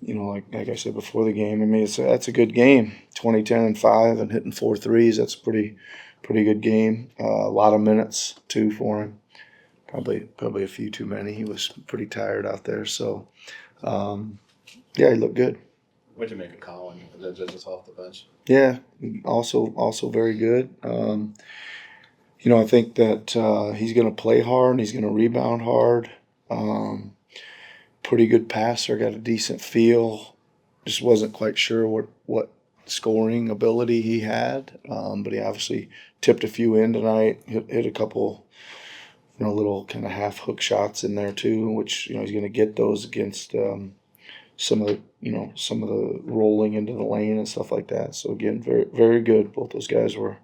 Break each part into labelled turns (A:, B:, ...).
A: like I said before the game, I mean, that's a good game. 20, 10, and 5 and hitting 4 threes. That's a pretty good game. A lot of minutes, too, for him. Probably a few too many. He was pretty tired out there. So, yeah, he looked good.
B: What'd you make of Colin, just off the bench?
A: Yeah, also very good. I think that he's going to play hard and he's going to rebound hard. Pretty good passer, got a decent feel. Just wasn't quite sure what scoring ability he had, but he obviously tipped a few in tonight. Hit a couple, little kind of half hook shots in there too, which he's going to get those against some of the rolling into the lane and stuff like that. So again, very very good. Both those guys were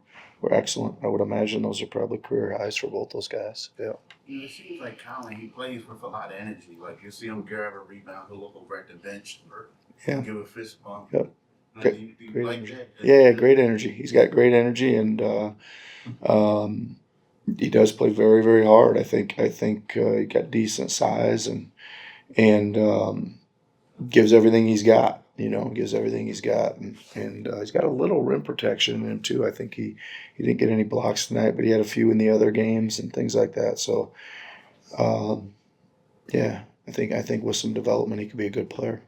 A: excellent. I would imagine those are probably career highs for both those guys. Yeah.
C: It seems like Colin, he plays with a lot of energy. Like you see him grab a rebound, he'll look over at the bench or give a fist bump.
A: Yep.
C: Do you like
A: energy.
C: that?
A: Yeah, great energy. He's got great energy, and he does play very, very hard. I think he got decent size and gives everything he's got. Gives everything he's got, and he's got a little rim protection in him too. I think he didn't get any blocks tonight, but he had a few in the other games and things like that. So, yeah, I think with some development, he could be a good player.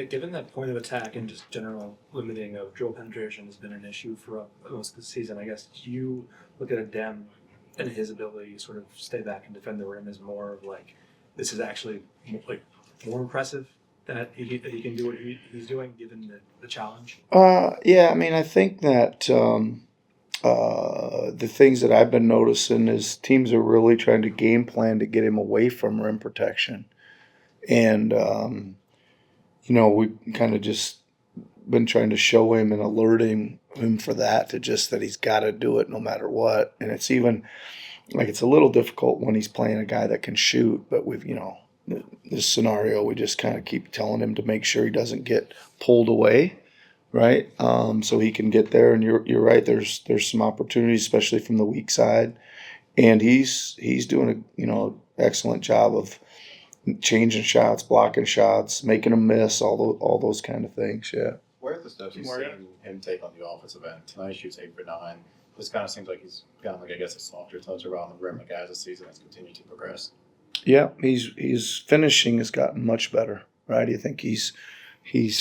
D: Given that point of attack and just general limiting of dribble penetration has been an issue for most of the season, I guess, do you look at Adem and his ability to sort of stay back and defend the rim as more of like, this is actually like more impressive that he can do what he's doing given the challenge?
A: Yeah, I mean, I think that the things that I've been noticing is teams are really trying to game plan to get him away from rim protection. And, we kind of just been trying to show him and alerting him for that, to just that he's got to do it no matter what. And it's even like it's a little difficult when he's playing a guy that can shoot, but we've, this scenario, we just kind of keep telling him to make sure he doesn't get pulled away, right? So he can get there. And you're right. There's some opportunities, especially from the weak side, and he's doing a excellent job of changing shots, blocking shots, making them miss, all those kind of things. Yeah.
B: Where are the steps you've seen him take on the offensive end? Tonight he shoots 8 for 9. This kind of seems like he's gotten a softer touch around the rim as the season has continued to progress.
A: Yeah, his finishing has gotten much better, right? I think he's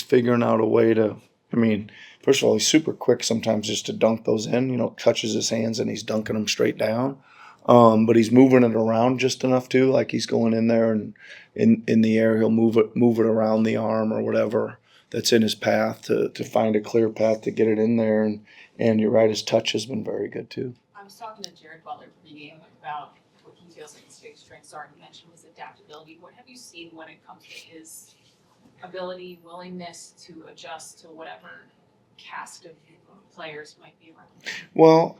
A: figuring out a way to. I mean, first of all, he's super quick sometimes just to dunk those in. Touches his hands and he's dunking them straight down. But he's moving it around just enough too. Like he's going in there and in the air, he'll move it around the arm or whatever that's in his path to find a clear path to get it in there. And you're right, his touch has been very good too.
E: I was talking to Jared Butler pregame about what he feels like his biggest strengths are. He mentioned his adaptability. What have you seen when it comes to his ability, willingness to adjust to whatever cast of players might be around?
A: Well,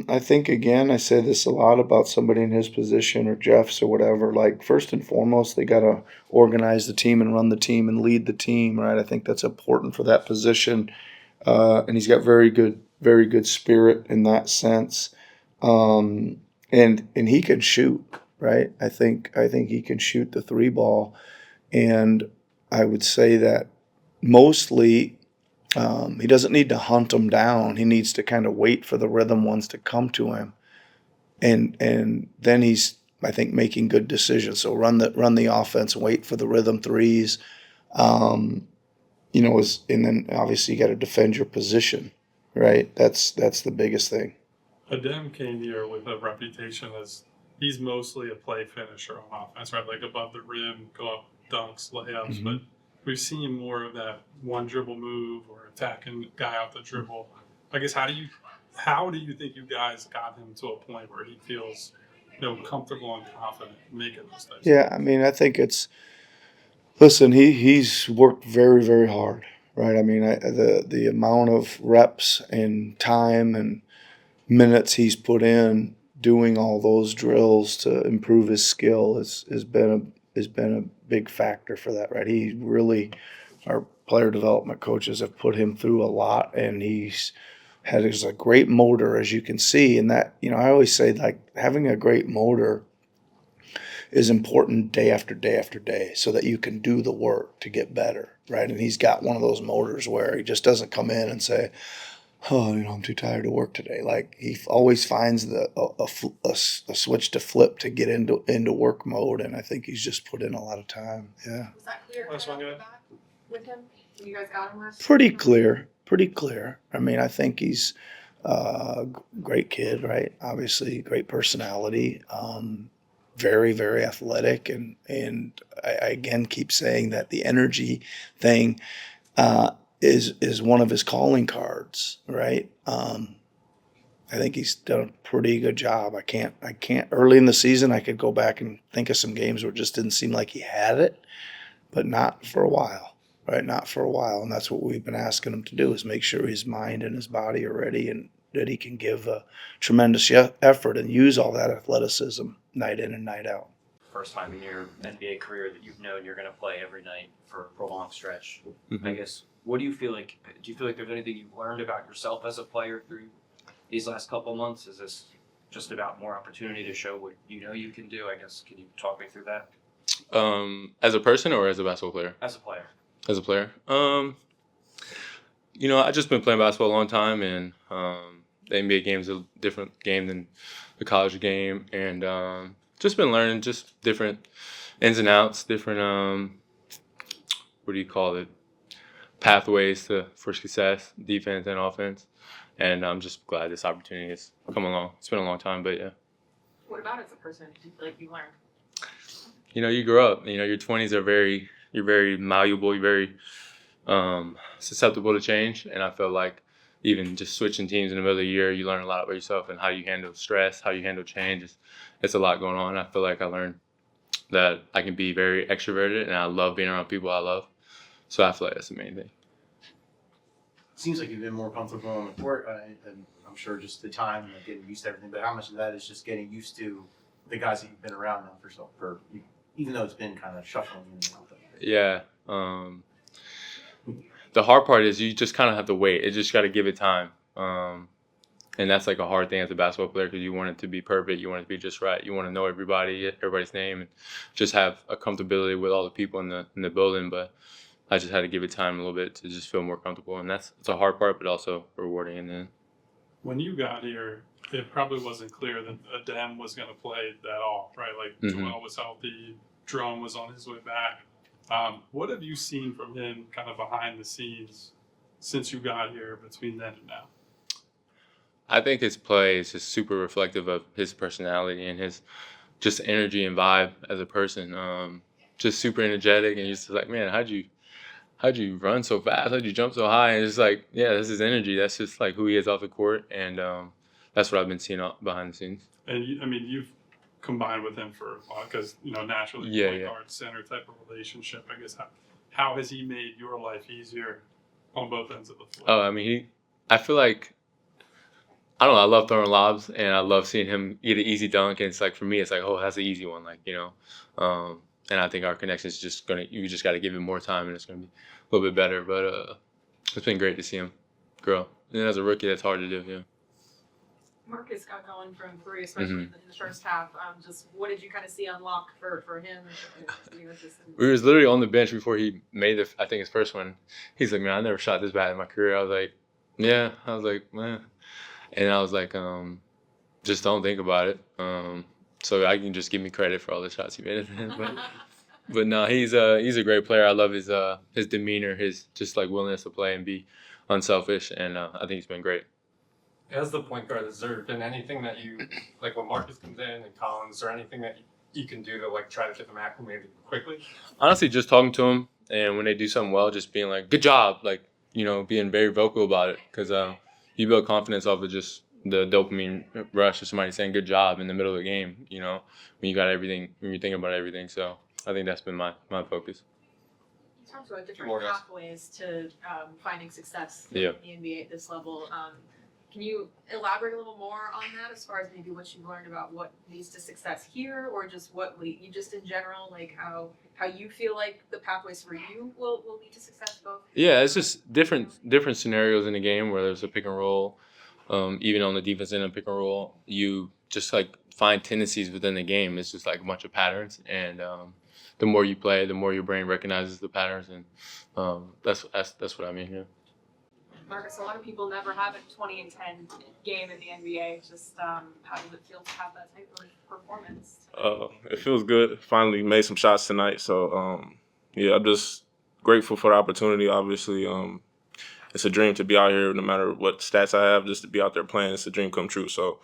A: I think, again, I say this a lot about somebody in his position or Jeff's or whatever. Like, first and foremost, they got to organize the team and run the team and lead the team, right? I think that's important for that position. And he's got very good spirit in that sense. And he can shoot, right? I think he can shoot the 3 ball. And I would say that mostly he doesn't need to hunt them down. He needs to kind of wait for the rhythm ones to come to him. And then he's, I think, making good decisions. So run the offense, wait for the rhythm threes. And then obviously you got to defend your position, right? That's the biggest thing.
F: Adem came here with a reputation as he's mostly a play finisher on offense, right? Like above the rim, go up, dunks, layups. Mm-hmm. But we've seen more of that one dribble move or attacking guy out the dribble. I guess how do you think you guys got him to a point where he feels comfortable and confident making those things?
A: Yeah, I mean, I think listen, he's worked very, very hard, right? I mean, the amount of reps and time and minutes he's put in doing all those drills to improve his skill has been a big factor for that, right? He really, our player development coaches have put him through a lot, and he's a great motor, as you can see. And that, I always say, like, having a great motor is important day after day after day so that you can do the work to get better, right? And he's got one of those motors where he just doesn't come in and say, oh, I'm too tired to work today. Like he always finds a switch to flip to get into work mode, and I think he's just put in a lot of time. Yeah,
E: Was that clear
F: Last one,
E: off the
F: guys.
E: bat with him when you guys got him last?
A: pretty clear. I mean, I think he's a great kid, right? Obviously, great personality. Very, very athletic, and I again keep saying that the energy thing is one of his calling cards, right? I think he's done a pretty good job. I can't. Early in the season, I could go back and think of some games where it just didn't seem like he had it, but not for a while, right? Not for a while, and that's what we've been asking him to do: is make sure his mind and his body are ready, and that he can give a tremendous effort and use all that athleticism night in and night out.
G: First time in your NBA career that you've known you're going to play every night for a prolonged stretch.
A: Mm-hmm.
G: I guess, what do you feel like? Do you feel like there's anything you've learned about yourself as a player through these last couple of months? Is this just about more opportunity to show what you know you can do? I guess, can you talk me through that?
H: As a person or as a basketball player?
G: As a player.
H: As a player. I just been playing basketball a long time, and the NBA game is a different game than the college game, and just been learning just different ins and outs, different pathways for success, defense and offense, and I'm just glad this opportunity has come along. It's been a long time, but yeah.
E: What about as a person do you feel like you learned?
H: You grow up. Your 20s are you're very malleable. You're very susceptible to change, and I feel like even just switching teams in the middle of the year, you learn a lot about yourself and how you handle stress, how you handle change. It's a lot going on. I feel like I learned that I can be very extroverted, and I love being around people I love. So I feel like that's the main thing.
B: Seems like you've been more comfortable on the court, and I'm sure just the time and getting used to everything. But how much of that is just getting used to the guys that you've been around now for even though it's been kind of shuffling in and out there?
H: Yeah. The hard part is you just kind of have to wait. You just got to give it time. And that's like a hard thing as a basketball player because you want it to be perfect. You want it to be just right. You want to know everybody's name, and just have a comfortability with all the people in the building. But I just had to give it time a little bit to just feel more comfortable, and it's a hard part, but also rewarding in the end.
F: When you got here, it probably wasn't clear that Adem was going to play at all, right? Like Joel was healthy, Jerome was on his way back. What have you seen from him kind of behind the scenes since you got here between then and now?
H: I think his play is just super reflective of his personality and his just energy and vibe as a person. Just super energetic, and you're just like, man, how'd you run so fast? How'd you jump so high? And it's like, yeah, that's his energy. That's just like who he is off the court, and that's what I've been seeing behind the scenes.
F: And you've combined with him for a while because naturally, point guard center type of relationship. I guess how has he made your life easier on both ends of the floor?
H: Oh, I feel like, I don't know. I love throwing lobs, and I love seeing him get an easy dunk. And it's like, for me, it's like, oh, that's an easy one, and I think our connection is you just got to give him more time, and it's gonna be a little bit better. But it's been great to see him grow. And as a rookie, that's hard to do. Yeah.
E: Marcus got going from 3, especially in the first half. Just what did you kind of see unlock for him?
H: We was literally on the bench before he made I think his first one. He's like, man, I never shot this bad in my career. I was like, yeah. I was like, man. And I was like, just don't think about it. So I can just give me credit for all the shots he made. But no, he's a great player. I love his demeanor, his just like willingness to play and be unselfish, and I think he's been great.
I: As the point guard, has there been anything that you, like when Marcus comes in and Collins, or anything that you can do to like try to get them acclimated quickly?
H: Honestly, just talking to them, and when they do something well, just being like, good job, like, being very vocal about it, because you build confidence off of just the dopamine rush of somebody saying good job in the middle of the game, when you got everything, when you're thinking about everything. So I think that's been my focus.
E: You talked about different pathways to finding success in the NBA at this level. Can you elaborate a little more on that as far as maybe what you've learned about what leads to success here, or just you just in general, like how you feel like the pathways for you will lead to success both?
H: Yeah, it's just different scenarios in the game where there's a pick and roll. Even on the defense end of pick and roll, you just like find tendencies within the game. It's just like a bunch of patterns, and the more you play, the more your brain recognizes the patterns, and that's what I mean here.
J: Marcus, a lot of people never have a 20 and 10 game in the NBA. Just how does it feel to have that type of performance?
K: It feels good. Finally made some shots tonight. So, yeah, I'm just grateful for the opportunity. Obviously, it's a dream to be out here no matter what stats I have, just to be out there playing. It's a dream come true. So,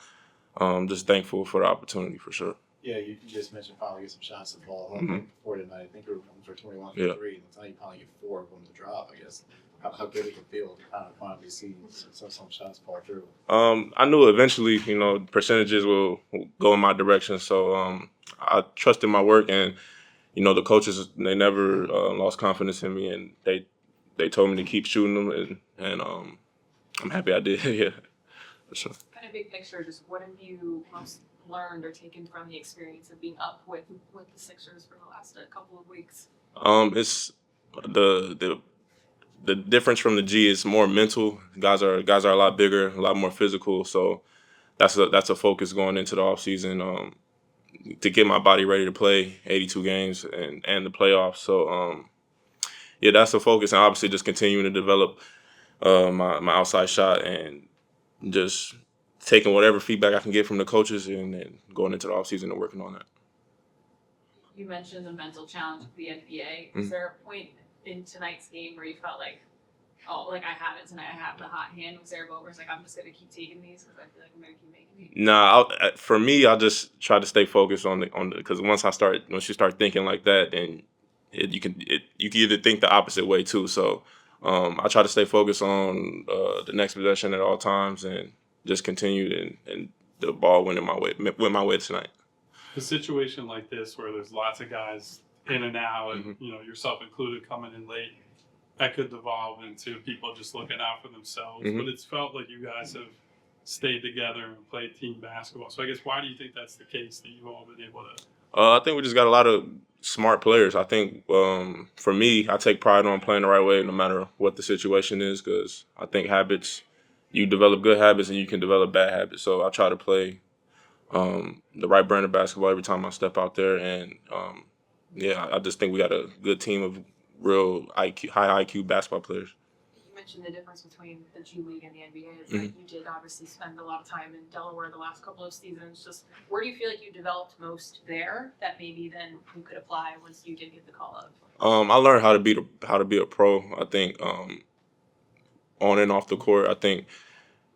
K: just thankful for the opportunity for sure.
B: Yeah, you just mentioned finally get some shots at the ball. Before tonight, I think you were going for 21 for 3, and tonight you finally get 4 of them to drop, I guess. How good it can feel to kind of finally see some shots fall through.
K: I knew eventually, percentages will go in my direction. So I trusted my work, and the coaches, they never lost confidence in me, and they told me to keep shooting them, and I'm happy I did. Yeah, for sure.
J: Kind of big picture, just what have you most learned or taken from the experience of being up with the Sixers for the last couple of weeks?
K: It's the difference from the G is more mental. Guys are a lot bigger, a lot more physical. So that's a focus going into the offseason, to get my body ready to play 82 games and the playoffs. So yeah, that's a focus, and obviously just continuing to develop my outside shot and just taking whatever feedback I can get from the coaches and going into the offseason and working on that.
J: You mentioned the mental challenge of the NBA. Is there a point in tonight's game where you felt like, oh, like I have it tonight, I have the hot hand? Was there a moment where it's like, I'm just going to keep taking these because I feel like I'm going to keep making these?
K: Nah, for me, I just try to stay focused on the because once you start thinking like that, then you can either think the opposite way too. So I try to stay focused on the next possession at all times and just continue and the ball went my way tonight.
F: A situation like this where there's lots of guys in and out, and yourself included coming in late, that could devolve into people just looking out for themselves. But it's felt like you guys have stayed together and played team basketball. So I guess why do you think that's the case, that you've all been able to?
K: I think we just got a lot of smart players. I think for me, I take pride on playing the right way no matter what the situation is, because I think you develop good habits and you can develop bad habits. So I try to play the right brand of basketball every time I step out there. And yeah, I just think we got a good team of real high IQ basketball players.
J: You mentioned the difference between the G League and the NBA. It's like you did obviously spend a lot of time in Delaware the last couple of seasons. Just where do you feel like you developed most there that maybe then you could apply once you did get the call up?
K: I learned how to be a pro. I think on and off the court. I think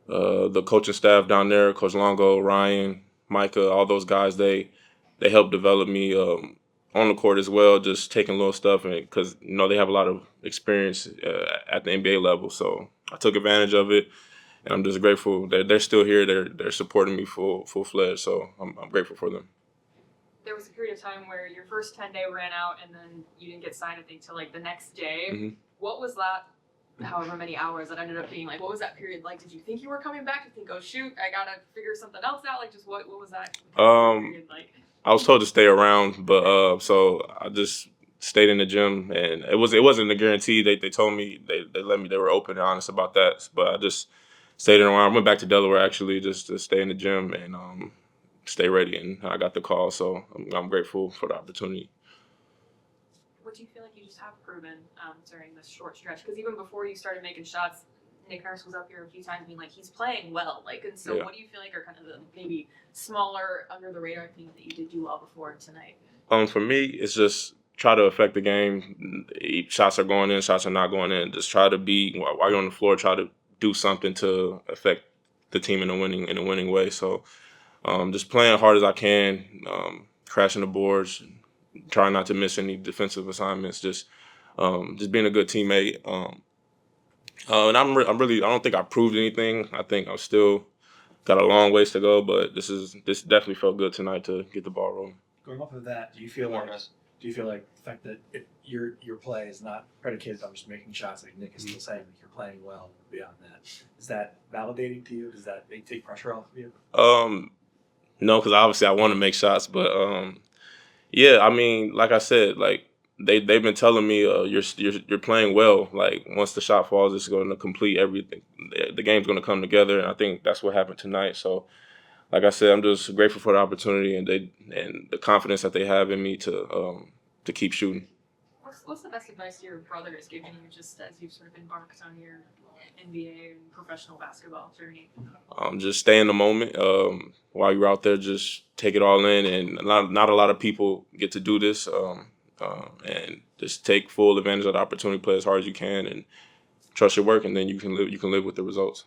K: the coaching staff down there, Coach Longo, Ryan, Micah, all those guys, they helped develop me on the court as well, just taking little stuff, and because they have a lot of experience at the NBA level. So I took advantage of it, and I'm just grateful that they're still here. They're supporting me full fledged. So I'm grateful for them.
J: There was a period of time where your first 10-day ran out, and then you didn't get signed, I think, till like the next day. What was that? However many hours that ended up being like, what was that period like? Did you think you were coming back? Did you think, oh shoot, I gotta figure something else out? Like, just what was that period like?
K: I was told to stay around, but so I just stayed in the gym, and it wasn't a guarantee. They told me they let me. They were open and honest about that, but I just stayed around. I went back to Delaware actually just to stay in the gym and stay ready, and I got the call. So I'm grateful for the opportunity.
J: What do you feel like you just have proven during this short stretch? Because even before you started making shots, Nick Nurse was up here a few times being like, he's playing well. Like, and so what do you feel like are kind of the maybe smaller, under the radar things that you did do well before tonight?
K: For me, it's just try to affect the game. Shots are going in, shots are not going in. Just try to while you're on the floor, try to do something to affect the team in a winning way. So just playing hard as I can, crashing the boards, trying not to miss any defensive assignments, just being a good teammate. And I don't think I proved anything. I think I'm still got a long ways to go, but this definitely felt good tonight to get the ball rolling.
D: Going off of that, do you feel like the fact that your play is not predicated on just making shots, like Nick is still saying, like you're playing well beyond that, is that validating to you? Does that take pressure off of you?
K: No, because obviously I want to make shots, but yeah, I mean, like I said, like they've been telling me you're playing well. Like once the shot falls, it's going to complete everything. The game's going to come together, and I think that's what happened tonight. So like I said, I'm just grateful for the opportunity and the confidence that they have in me to keep shooting.
J: What's the best advice your brother has given you just as you've sort of embarked on your NBA and professional basketball journey?
K: Just stay in the moment. While you're out there, just take it all in. And not a lot of people get to do this. And just take full advantage of the opportunity, play as hard as you can, and trust your work, and then you can live with the results.